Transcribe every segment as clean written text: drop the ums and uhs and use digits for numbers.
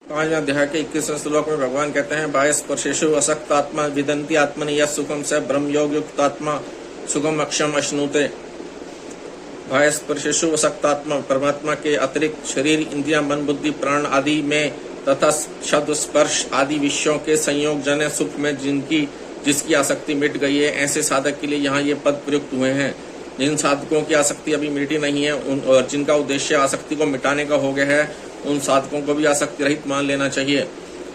पांचवें अध्याय के 21वें श्लोक में भगवान कहते हैं, बाह्य स्पर्शेषु असक्त आत्मा विदंती आत्मनि यत् सुखम स ब्रह्म योग युक्त आत्मा सुखम अक्षम अश्नुते। बाह्य स्पर्शेषु असक्त आत्मा परमात्मा के अतिरिक्त शरीर, इंद्रिया, मन, बुद्धि, प्राण आदि में तथा शब्द, स्पर्श आदि विषयों के संयोग जन्य सुख में जिसकी आसक्ति मिट गई है, ऐसे साधक के लिए यहाँ ये पद प्रयुक्त हुए हैं। जिन साधकों की आसक्ति अभी मिटी नहीं है और जिनका उद्देश्य आसक्ति को मिटाने का हो गया है, उन साधकों को भी आसक्ति रहित मान लेना चाहिए।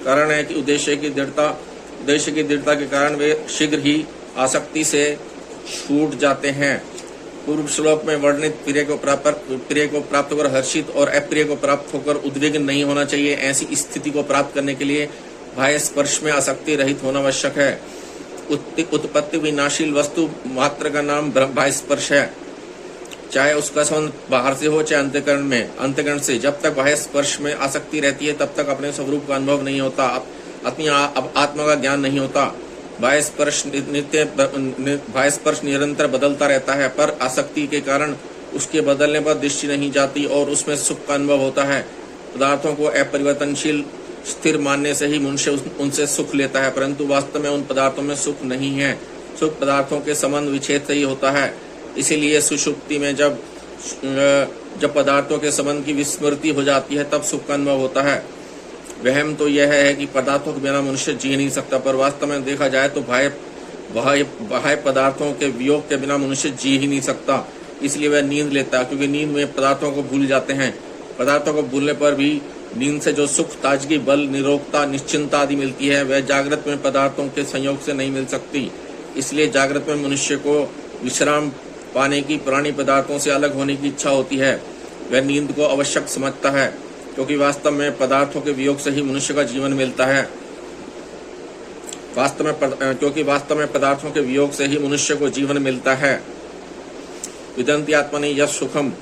कारण है कि उद्देश्य की दृढ़ता के कारण वे शीघ्र ही आसक्ति से छूट जाते हैं। पूर्व श्लोक में वर्णित प्रिय को प्राप्त होकर हर्षित और अप्रिय को प्राप्त होकर उद्विग्न नहीं होना चाहिए। ऐसी स्थिति को प्राप्त करने के लिए बाह्य स्पर्श में आसक्ति रहित होना आवश्यक है। उत्पत्ति विनाशील वस्तु मात्र का नाम बाह्य स्पर्श है, चाहे उसका संबंध बाहर से हो चाहे अंतःकरण से। जब तक बाह्य स्पर्श में आसक्ति रहती है तब तक अपने स्वरूप का अनुभव नहीं होता, अपनी आत्मा का ज्ञान नहीं होता। बाह्य स्पर्श निरंतर बदलता रहता है, पर आसक्ति के कारण उसके बदलने पर दृष्टि नहीं जाती और उसमें सुख का अनुभव होता है। पदार्थों को अपरिवर्तनशील स्थिर मानने से ही मनुष्य उनसे सुख लेता है, परंतु वास्तव में उन पदार्थों में सुख नहीं है। सुख पदार्थों के संबंध विच्छेद से ही होता है। इसीलिए सुषुप्ति में जब पदार्थों के संबंध की विस्मृति हो जाती है तब सुख का अनुभव होता है। वहम तो यह है कि पदार्थों के बिना मनुष्य जी नहीं सकता, पर वास्तव में देखा जाए तो बाह्य पदार्थों के वियोग के बिना मनुष्य जी ही नहीं सकता। इसलिए वह नींद लेता है, क्योंकि नींद में पदार्थों को भूल जाते हैं। पदार्थों को भूलने पर भी नींद से जो सुख, ताजगी, बल, निरोगता, निश्चिंतता आदि मिलती है, वह जागृत में पदार्थों के संयोग से नहीं मिल सकती। इसलिए जागृत में मनुष्य को विश्राम पाने की पुरानी पदार्थों से अलग होने की इच्छा होती है। वह नींद को आवश्यक समझता है, क्योंकि वास्तव में पदार्थों के वियोग से ही मनुष्य का जीवन मिलता है। क्योंकि वास्तव में पदार्थों के वियोग से ही मनुष्य को जीवन मिलता है। विदंती आत्मनि यत् सुखम।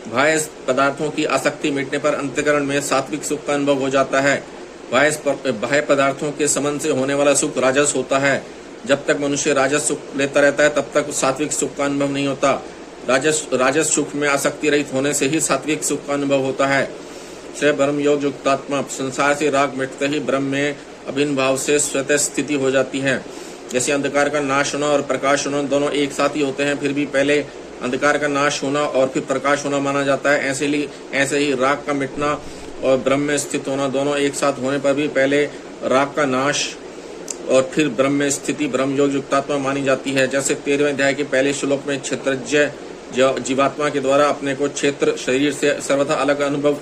बाह्य पदार्थों की आसक्ति मिटने पर अंतःकरण में सात्विक सुख का अनुभव हो जाता है। बाह्य पदार्थों के संबंध से होने वाला सुख राजस होता है। जब तक मनुष्य राजस सुख लेता रहता है तब तक सात्विक सुख का अनुभव नहीं होता। राजस सुख में आसक्ति रहित होने से ही सात्विक सुख का अनुभव होता है। से ब्रह्म योग युक्त आत्मा। संसार से राग मिटते ही ब्रह्म में अभिन्न भाव से स्वतः स्थिति हो जाती है। जैसे अंधकार का नाश होना और प्रकाश होना दोनों एक साथ ही होते हैं, फिर भी पहले अंधकार का नाश होना और फिर प्रकाश होना माना जाता है। ऐसे ही राग का मिटना और ब्रह्म में स्थित होना दोनों एक साथ होने पर भी पहले राग का नाश और फिर ब्रह्म में स्थिति ब्रह्म योग युक्तात्मा मानी जाती है। जैसे 13वें अध्याय के पहले श्लोक में क्षेत्रज्ञ जीवात्मा के द्वारा अपने को क्षेत्र शरीर से सर्वथा अलग अनुभव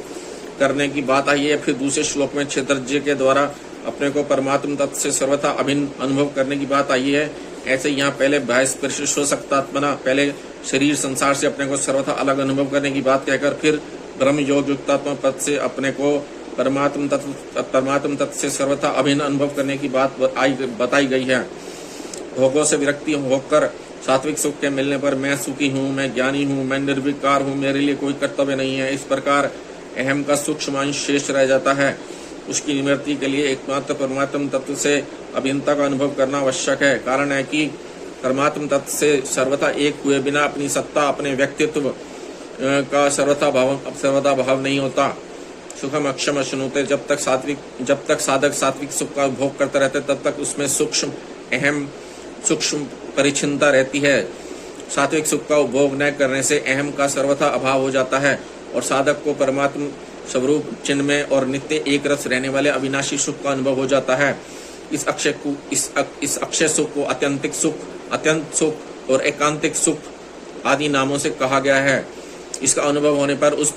करने की बात आई है, फिर दूसरे श्लोक में क्षेत्रज्ञ के द्वारा अपने को परमात्म तत्व से सर्वथा अभिन्न अनुभव करने की बात आई है। ऐसे यहाँ पहले बाह्य स्पर्श हो सकता आत्मना, पहले शरीर संसार से अपने को सर्वथा अलग अनुभव करने की बात कहकर फिर ब्रह्म योग युक्तात्मा पद से अपने को परमात्म तत्व से सर्वथा अभिन्न अनुभव करने की बात बताई गई है। भोगों से विरक्ति होकर सात्विक सुख के मिलने पर मैं सुखी हूँ, मैं ज्ञानी हूँ, मैं निर्विकार हूँ, मेरे लिए कोई कर्तव्य नहीं है, इस प्रकार अहम का सूक्ष्म अंश शेष रह जाता है। उसकी निवृत्ति के लिए एकमात्र परमात्म तत्व से अभिन्नता का अनुभव करना आवश्यक है। कारण है कि परमात्म तत्व से सर्वथा एक हुए बिना अपनी सत्ता, अपने व्यक्तित्व का सर्वथा भाव नहीं होता। सुखम अक्षम अश्नुते। जब तक साधक सात्विक सुख का भोग करते रहते तब तक उसमें सूक्ष्म परिच्छिन्नता रहती है। सात्विक सुख का उपभोग न करने से अहम का सर्वथा अभाव हो जाता है और साधक को परमात्म स्वरूप चिन्ह में और नित्य एक रस रहने वाले अविनाशी सुख का अनुभव हो जाता है। इस अक्षय सुख को अत्यंत सुख और एकांतिक सुख आदि नामों से कहा गया है। इसका अनुभव होने पर उस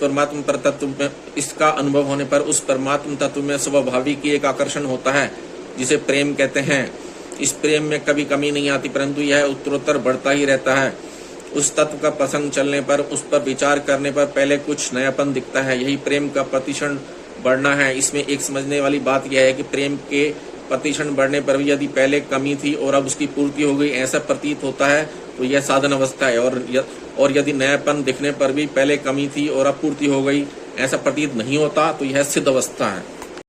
परमात्म तत्व में स्वाभाविक एक आकर्षण होता है, जिसे प्रेम कहते हैं। इस प्रेम में कभी कमी नहीं आती, परंतु यह उत्तरोत्तर बढ़ता ही रहता है। उस तत्व का प्रसंग चलने पर, उस पर विचार करने पर पहले कुछ नयापन दिखता है। यही प्रेम का प्रतिक्षण बढ़ना है। इसमें एक समझने वाली बात यह है कि प्रेम के प्रतिक्षण बढ़ने पर भी यदि पहले कमी थी और अब उसकी पूर्ति हो गई, ऐसा प्रतीत होता है तो यह साधन अवस्था है। और यदि नयापन दिखने पर भी पहले कमी थी और अब पूर्ति हो गई, ऐसा प्रतीत नहीं होता तो यह सिद्ध अवस्था है।